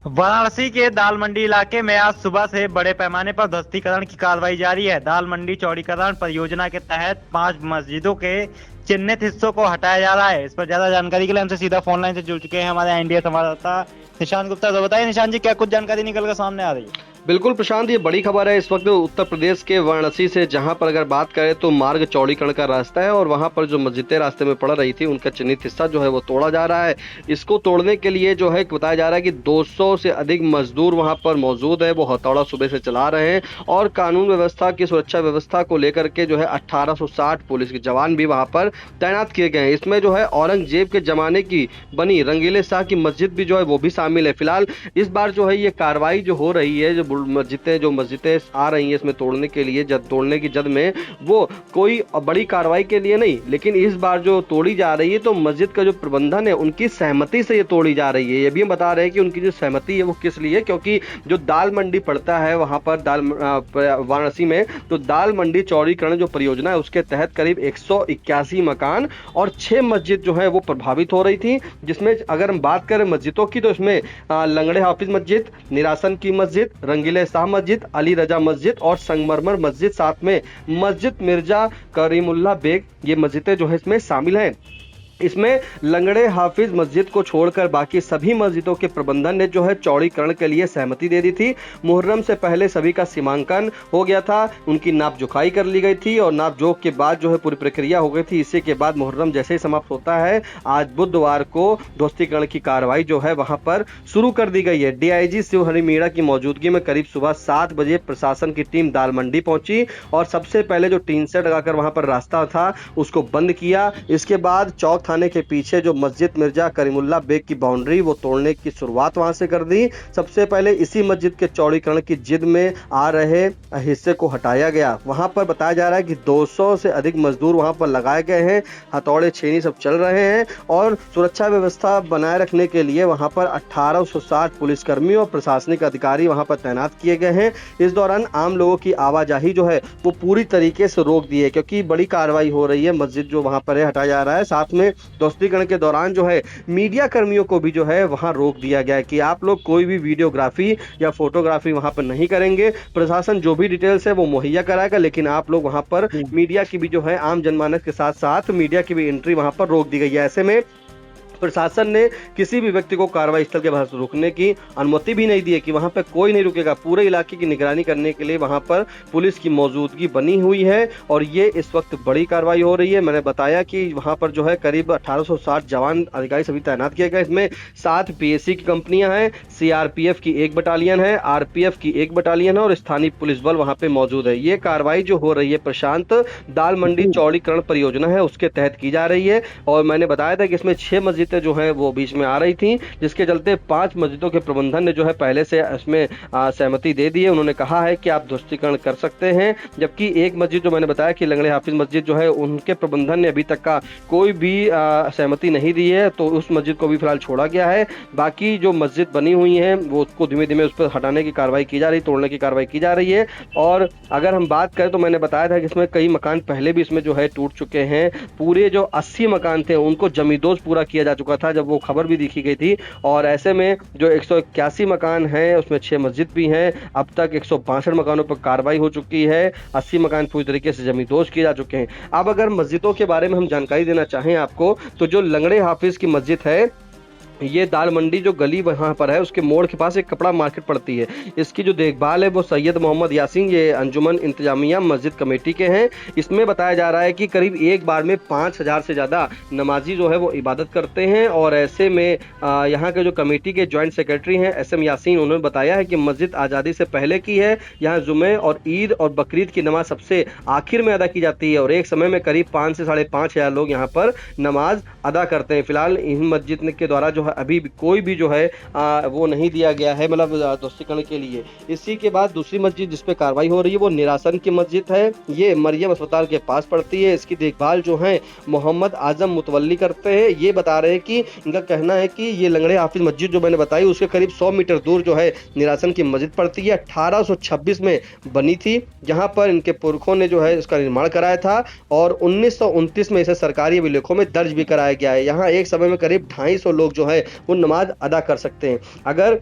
वाराणसी के दाल मंडी इलाके में आज सुबह से बड़े पैमाने पर ध्वस्तीकरण की कार्रवाई जारी है। दाल मंडी चौड़ीकरण परियोजना के तहत 5 मस्जिदों के चिन्हित हिस्सों को हटाया जा रहा है। इस पर ज्यादा जानकारी के लिए हमसे सीधा फोन लाइन से जुड़ चुके हैं हमारे एनडीए संवाददाता निशांत गुप्ता। तो बताइए निशांत जी, क्या कुछ जानकारी निकल कर सामने आ रही है? बिल्कुल प्रशांत, ये बड़ी खबर है इस वक्त उत्तर प्रदेश के वाराणसी से, जहां पर अगर बात करें तो मार्ग चौड़ीकरण का रास्ता है और वहां पर जो मस्जिदें रास्ते में पड़ रही थी उनका चिन्हित हिस्सा जो है वो तोड़ा जा रहा है। इसको तोड़ने के लिए जो है बताया जा रहा है कि 200 से अधिक मजदूर वहां पर मौजूद है, वो हथौड़ा सुबह से चला रहे हैं और कानून व्यवस्था की सुरक्षा व्यवस्था को लेकर के जो है 1860 पुलिस के जवान भी वहां पर तैनात किए गए हैं। इसमें जो है औरंगजेब के जमाने की बनी रंगीले शाह की मस्जिद भी जो है वो भी शामिल है। फिलहाल इस बार जो है ये कार्रवाई जो हो रही है, जो मस्जिदें आ रही हैं इसमें तोड़ने के लिए, तोड़ने की जद में वो कोई बड़ी कार्रवाई के लिए नहीं, लेकिन इस बार जो तोड़ी जा रही है तो मस्जिद का जो प्रबंधन है उनकी सहमति से ये तोड़ी जा रही है। ये भी हम बता रहे हैं कि उनकी जो सहमति है वो किस लिए, क्योंकि जो दाल मंडी पड़ता है वहां पर वाराणसी में, तो दाल मंडी चौड़ीकरण जो परियोजना है उसके तहत करीब 181 मकान और 6 मस्जिद जो है वो प्रभावित हो रही थी। जिसमें अगर हम बात करें मस्जिदों की तो इसमें लंगड़े हाफिज मस्जिद, निरासन की मस्जिद, रंगीले शाह मस्जिद, अली रजा मस्जिद और संगमरमर मस्जिद, साथ में मस्जिद मिर्जा करीमुल्लाह बेग, ये मस्जिदें जो है इसमें शामिल हैं। इसमें लंगड़े हाफिज मस्जिद को छोड़कर बाकी सभी मस्जिदों के प्रबंधन ने जो है चौड़ीकरण के लिए सहमति दे दी थी। मुहर्रम से पहले सभी का सीमांकन हो गया था, उनकी नाप जोखाई कर ली गई थी और नाप जोख के बाद जो है पूरी प्रक्रिया हो गई थी। इसी के बाद मुहर्रम जैसे ही समाप्त होता है, आज बुधवार को ध्वस्तीकरण की कार्रवाई जो है वहां पर शुरू कर दी गई है। डीआईजी शिवहरि मीणा की मौजूदगी में करीब सुबह 7 बजे प्रशासन की टीम दाल मंडी पहुंची और सबसे पहले जो टीन सेट लगाकर वहां पर रास्ता था उसको बंद किया। इसके बाद चौक थाने के पीछे जो मस्जिद मिर्जा करीमुल्लाह बेग की बाउंड्री वो तोड़ने की शुरुआत वहां से कर दी। सबसे पहले इसी मस्जिद के चौड़ीकरण की जिद में आ रहे हिस्से को हटाया गया। वहां पर बताया जा रहा है कि 200 से अधिक मजदूर वहां पर लगाए गए हैं, हथौड़े छेनी सब चल रहे हैं और सुरक्षा व्यवस्था बनाए रखने के लिए वहां पर 1860 पुलिसकर्मी और प्रशासनिक अधिकारी वहां पर तैनात किए गए हैं। इस दौरान आम लोगों की आवाजाही जो है वो पूरी तरीके से रोक दी है, क्योंकि बड़ी कार्रवाई हो रही है। मस्जिद जो वहां पर है हटाया जा रहा है, साथ में ध्वस्तीकरण के दौरान जो है मीडिया कर्मियों को भी जो है वहां रोक दिया गया है कि आप लोग कोई भी वीडियोग्राफी या फोटोग्राफी वहां पर नहीं करेंगे। प्रशासन जो भी डिटेल्स है वो मुहैया कराएगा, लेकिन आप लोग वहां पर मीडिया की भी जो है आम जनमानस के साथ साथ मीडिया की भी एंट्री वहां पर रोक दी गई है। ऐसे में प्रशासन ने किसी भी व्यक्ति को कार्रवाई स्थल के बाहर रुकने की अनुमति भी नहीं दी है कि वहां पर कोई नहीं रुकेगा। पूरे इलाके की निगरानी करने के लिए वहां पर पुलिस की मौजूदगी बनी हुई है और ये इस वक्त बड़ी कार्रवाई हो रही है। मैंने बताया कि वहां पर जो है करीब 1860 जवान अधिकारी सभी तैनात किए गए। इसमें 7 पीएसी की कंपनियां हैं, सीआरपीएफ की 1 बटालियन है, आरपीएफ की 1 बटालियन है और स्थानीय पुलिस बल वहां पे मौजूद है। ये कार्रवाई जो हो रही है प्रशांत, दाल मंडी चौड़ीकरण परियोजना है उसके तहत की जा रही है और मैंने बताया था कि इसमें 6 मस्जिद जो है वो बीच में आ रही थी, जिसके चलते 5 मस्जिदों के प्रबंधन ने जो है पहले से इसमें सहमति दे दी है। उन्होंने कहा है कि आप ध्वस्तीकरण कर सकते हैं, जबकि एक मस्जिद जो मैंने बताया कि लंगड़े हाफिज मस्जिद जो है उनके प्रबंधन ने अभी तक का कोई भी सहमति नहीं दी है, तो उस मस्जिद को भी फिलहाल छोड़ा गया है। बाकी जो मस्जिद बनी हुई है वो उसको धीमे धीमे उस पर हटाने की कार्रवाई की जा रही, तोड़ने की कार्रवाई की जा रही है। और अगर हम बात करें तो मैंने बताया था कि इसमें कई मकान पहले भी इसमें जो है टूट चुके हैं। पूरे जो 80 मकान थे उनको जमींदोज पूरा किया जा चुका था जब वो खबर भी दिखी गई थी और ऐसे में जो 181 मकान हैं उसमें 6 मस्जिद भी हैं। अब तक 162 मकानों पर कार्रवाई हो चुकी है, 80 मकान पूरी तरीके से जमींदोज किए जा चुके हैं। अब अगर मस्जिदों के बारे में हम जानकारी देना चाहें आपको, तो जो लंगड़े हाफिज की मस्जिद है, ये दाल मंडी जो गली वहाँ पर है उसके मोड़ के पास एक कपड़ा मार्केट पड़ती है। इसकी जो देखभाल है वो सैयद मोहम्मद यासीन, ये अंजुमन इंतजामिया मस्जिद कमेटी के हैं। इसमें बताया जा रहा है कि करीब एक बार में 5000 से ज़्यादा नमाजी जो है वो इबादत करते हैं और ऐसे में यहाँ के जो कमेटी के जॉइंट सेक्रेटरी हैं SM यासीन, उन्होंने बताया है कि मस्जिद आज़ादी से पहले की है। यहाँ जुमे और ईद और बकरीद की नमाज सबसे आखिर में अदा की जाती है और एक समय में करीब 5 से 5,500 लोग यहाँ पर नमाज अदा करते हैं। फिलहाल इन मस्जिद के द्वारा जो अभी कोई भी जो है वो नहीं दिया गया है, मतलब ध्वस्तीकरण के लिए। इसी के बाद दूसरी मस्जिद जिस पे कार्रवाई हो रही है वो निरासन की मस्जिद है। ये मरियम अस्पताल के पास पड़ती है। इसकी देखभाल जो है मोहम्मद आजम मुतवल्ली करते हैं। ये बता रहे हैं कि इनका कहना है कि ये लंगड़े हाफिज मस्जिद जो मैंने बताई उसके करीब 100 मीटर दूर जो है निरासन की मस्जिद पड़ती है। 1826 में बनी थी, जहां पर इनके पुरखों ने जो है इसका निर्माण कराया था और 1929 में इसे सरकारी अभिलेखों में दर्ज भी कराया गया है। यहाँ एक समय में करीब 250 लोग जो है वो नमाज अदा कर सकते हैं। अगर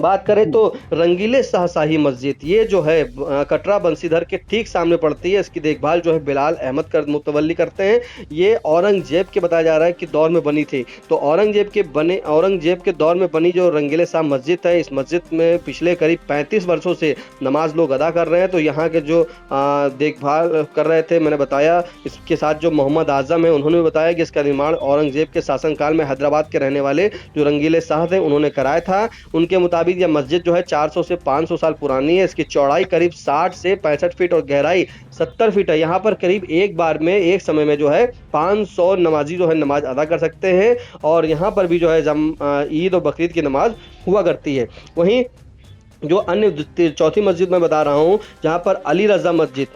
बात करें तो रंगीले शाही मस्जिद, ये जो है कटरा बंसीधर के ठीक सामने पड़ती है। इसकी देखभाल जो है बिलाल अहमद मुतवल्ली करते हैं। ये औरंगजेब के बताया जा रहा है कि दौर में बनी थी। तो औरंगजेब के दौर में बनी जो रंगीले शाह मस्जिद है, इस मस्जिद में पिछले करीब 35 वर्षों से नमाज लोग अदा कर रहे हैं। तो यहाँ के जो देखभाल कर रहे थे, मैंने बताया, इसके साथ जो मोहम्मद आजम है उन्होंने बताया कि इसका निर्माण औरंगजेब के शासनकाल में हैदराबाद के रहने वाले जो रंगीले शाह थे उन्होंने कराया था। उनके मुताबिक यह मस्जिद जो है 400 से 500 साल पुरानी है। इसकी चौड़ाई करीब 60 से 65 फीट और गहराई 70 फीट है। यहाँ पर करीब एक बार में एक समय में जो है 500 नमाजी जो है नमाज अदा कर सकते हैं। और यहाँ पर भी जो है ईद और बकरीद की नमाज हुआ करती है। वहीं जो अन्य चौथी मस्जिद मैं बता रहा हूँ, जहाँ पर अली रज़ा मस्जिद,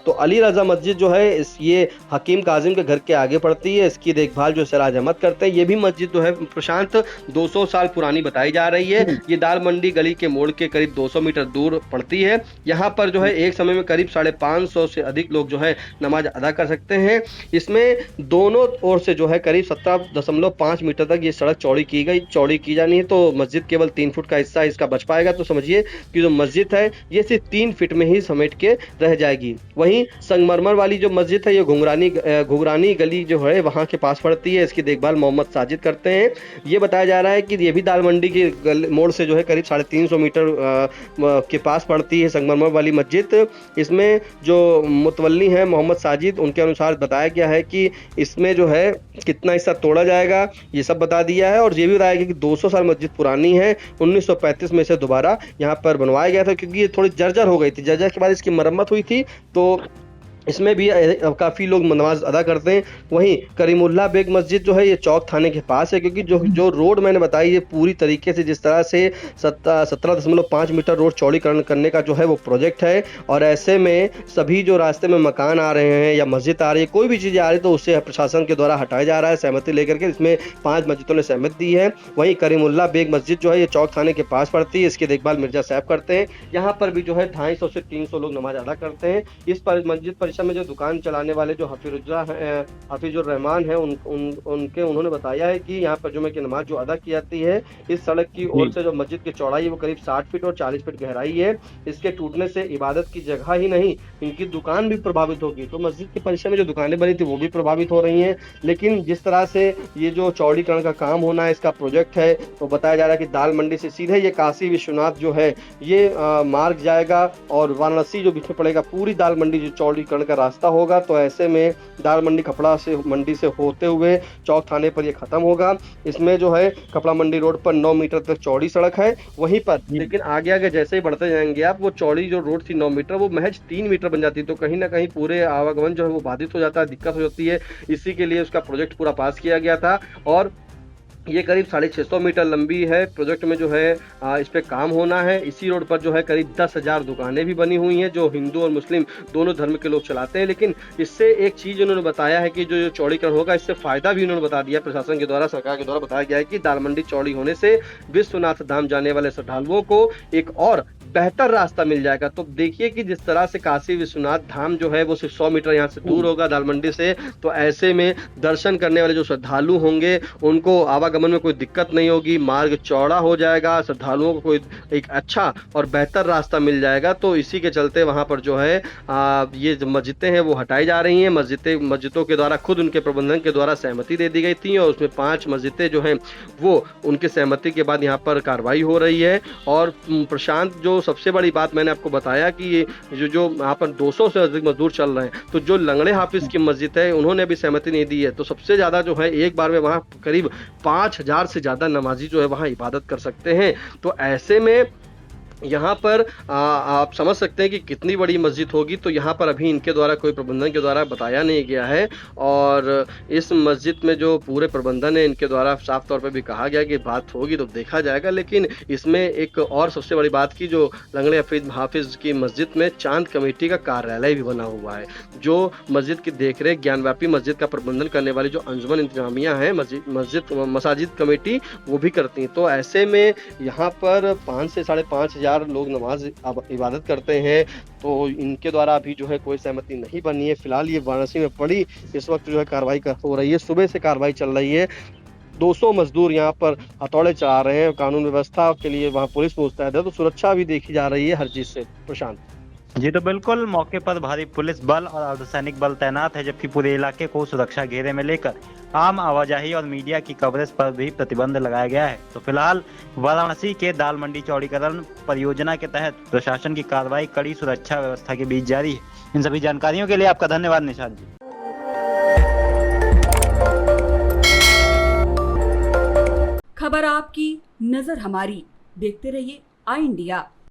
तो अली रज़ा मस्जिद जो है ये हकीम काजिम के घर के आगे पड़ती है। इसकी देखभाल जो सिराज अहमद करते हैं। ये भी मस्जिद जो है प्रशांत 200 साल पुरानी बताई जा रही है। ये दाल मंडी गली के मोड़ के करीब 200 मीटर दूर पड़ती है। यहाँ पर जो है एक समय में करीब 550 से अधिक लोग जो है नमाज अदा कर सकते हैं। इसमें दोनों ओर से जो है करीब 17.5 मीटर तक ये सड़क चौड़ी की जानी है। तो मस्जिद केवल 3 फुट का हिस्सा इसका बच पाएगा। तो समझिए कि जो मस्जिद है ये सिर्फ 3 फीट में ही समेट के रह जाएगी। वहीं संगमरमर वाली जो मस्जिद है ये घुघरानी गली जो है वहां के पास पड़ती है। इसकी देखभाल मोहम्मद साजिद करते हैं। ये बताया जा रहा है कि ये भी दाल मंडी की मोड़ से जो है करीब 350 मीटर के पास पड़ती है संगमरमर वाली मस्जिद। इसमें जो मुतवल्ली हैं मोहम्मद साजिद, उनके अनुसार बताया गया है कि इसमें जो है कितना हिस्सा तोड़ा जाएगा ये सब बता दिया है। और ये भी बताया गया कि 200 साल मस्जिद पुरानी है। 1935 में से दोबारा यहाँ पर बनवाया गया था, क्योंकि ये थोड़ी जर्जर हो गई थी। जर्जर के बाद इसकी मरम्मत हुई थी। तो इसमें भी काफ़ी लोग नमाज अदा करते हैं। वहीं करीमुल्ला बेग मस्जिद जो है ये चौक थाने के पास है, क्योंकि जो रोड मैंने बताई ये पूरी तरीके से जिस तरह से 17.5 मीटर रोड चौड़ीकरण करने का जो है वो प्रोजेक्ट है। और ऐसे में सभी जो रास्ते में मकान आ रहे हैं या मस्जिद आ रही है, कोई भी चीज़ें आ रही है, तो उससे प्रशासन के द्वारा हटाया जा रहा है सहमति लेकर के। इसमें 5 मस्जिदों ने सहमति दी है। वहीं करीमुल्ला बेग मस्जिद जो है ये चौक थाने के पास पड़ती है। इसकी देखभाल मिर्जा साहब करते हैं। यहाँ पर भी जो है 250 से 300 लोग नमाज अदा करते हैं। इस पर मस्जिद परिसर में जो दुकान चलाने वाले जो हफीजुर रहमान है उन्होंने बताया है कि यहाँ पर जुमे की नमाज जो अदा की जाती है, इस सड़क की ओर से जो मस्जिद की चौड़ाई है वो करीब 60 फीट और 40 फीट गहराई है। इसके टूटने से इबादत की जगह ही नहीं, इनकी दुकान भी प्रभावित होगी। तो मस्जिद के परिसर में जो दुकानें बनी थी वो भी प्रभावित हो रही हैं। लेकिन जिस तरह से ये जो चौड़ीकरण का काम होना है, इसका प्रोजेक्ट है, तो बताया जा रहा है कि दाल मंडी से सीधे ये काशी विश्वनाथ जो है ये मार्ग जाएगा और वाराणसी जो बीच में पड़ेगा, पूरी दाल मंडी जो चौड़ीकरण का रास्ता होगा। तो ऐसे में दाल मंडी कपड़ा से मंडी से होते हुए चौक थाने पर ये खत्म होगा। इसमें जो है कपड़ा मंडी रोड पर 9 मीटर तक चौड़ी सड़क है वहीं पर, लेकिन आगे आगे जैसे ही बढ़ते जाएंगे आप, वो चौड़ी जो रोड थी 9 मीटर वो महज 3 मीटर बन जाती है। तो कहीं ना कहीं पूरे आवागमन जो है वो बाधित हो जाता है, दिक्कत हो जाती है। इसी के लिए उसका प्रोजेक्ट पूरा पास किया गया था। और ये करीब 650 मीटर लंबी है। प्रोजेक्ट में जो है इस पे काम होना है। इसी रोड पर जो है करीब 10,000 दुकानें भी बनी हुई हैं जो हिंदू और मुस्लिम दोनों धर्म के लोग चलाते हैं। लेकिन इससे एक चीज़ उन्होंने बताया है कि जो चौड़ीकरण होगा इससे फ़ायदा भी उन्होंने बता दिया। प्रशासन के द्वारा, सरकार के द्वारा बताया गया है कि दाल मंडी चौड़ी होने से विश्वनाथ धाम जाने वाले श्रद्धालुओं को एक और बेहतर रास्ता मिल जाएगा। तो देखिए कि जिस तरह से काशी विश्वनाथ धाम जो है वो सिर्फ 100 मीटर यहाँ से दूर होगा दाल मंडी से। तो ऐसे में दर्शन करने वाले जो श्रद्धालु होंगे उनको आवागमन में कोई दिक्कत नहीं होगी, मार्ग चौड़ा हो जाएगा, श्रद्धालुओं को कोई एक अच्छा और बेहतर रास्ता मिल जाएगा। तो इसी के चलते वहाँ पर जो है ये जो मस्जिदें हैं वो हटाई जा रही हैं। मस्जिदों के द्वारा खुद उनके प्रबंधन के द्वारा सहमति दे दी गई थी और उसमें 5 मस्जिदें जो हैं वो उनके सहमति के बाद यहाँ पर कार्रवाई हो रही है। और प्रशांत, जो सबसे बड़ी बात मैंने आपको बताया कि ये जो यहाँ पर 200 से अधिक मजदूर चल रहे हैं, तो जो लंगड़े हाफिज की मस्जिद है उन्होंने अभी सहमति नहीं दी है। तो सबसे ज़्यादा जो है एक बार में वहाँ करीब 5,000 से ज़्यादा नमाजी जो है वहाँ इबादत कर सकते हैं। तो ऐसे में यहाँ पर आप समझ सकते हैं कि कितनी बड़ी मस्जिद होगी। तो यहाँ पर अभी इनके द्वारा कोई प्रबंधन के द्वारा बताया नहीं गया है। और इस मस्जिद में जो पूरे प्रबंधन है इनके द्वारा साफ तौर पे भी कहा गया कि बात होगी तो देखा जाएगा। लेकिन इसमें एक और सबसे बड़ी बात की, जो लंगड़े हाफिज की मस्जिद में चांद कमेटी का कार्यालय भी बना हुआ है, जो मस्जिद की देखरेख ज्ञानव्यापी मस्जिद का प्रबंधन करने वाली जो अंजुमन इंतजामिया है मसाजिद कमेटी, वो भी करती हैं। तो ऐसे में यहाँ पर 5 से 5,500 लोग नमाज इबादत करते हैं। तो इनके द्वारा अभी जो है कोई सहमति नहीं बनी है। फिलहाल ये वाराणसी में पड़ी इस वक्त जो है कार्रवाई हो रही है, सुबह से कार्रवाई चल रही है। 200 मजदूर यहाँ पर हथौड़े चला रहे हैं। कानून व्यवस्था के लिए वहाँ पुलिस मुस्तैद है, तो सुरक्षा भी देखी जा रही है हर चीज से। प्रशांत जी तो बिल्कुल मौके पर भारी पुलिस बल और अर्धसैनिक बल तैनात है, जबकि पूरे इलाके को सुरक्षा घेरे में लेकर आम आवाजाही और मीडिया की कवरेज पर भी प्रतिबंध लगाया गया है। तो फिलहाल वाराणसी के दाल मंडी चौड़ीकरण परियोजना के तहत प्रशासन की कार्रवाई कड़ी सुरक्षा व्यवस्था के बीच जारी है। इन सभी जानकारियों के लिए आपका धन्यवाद निशांत जी। खबर आपकी, नजर हमारी। देखते रहिए आई इंडिया।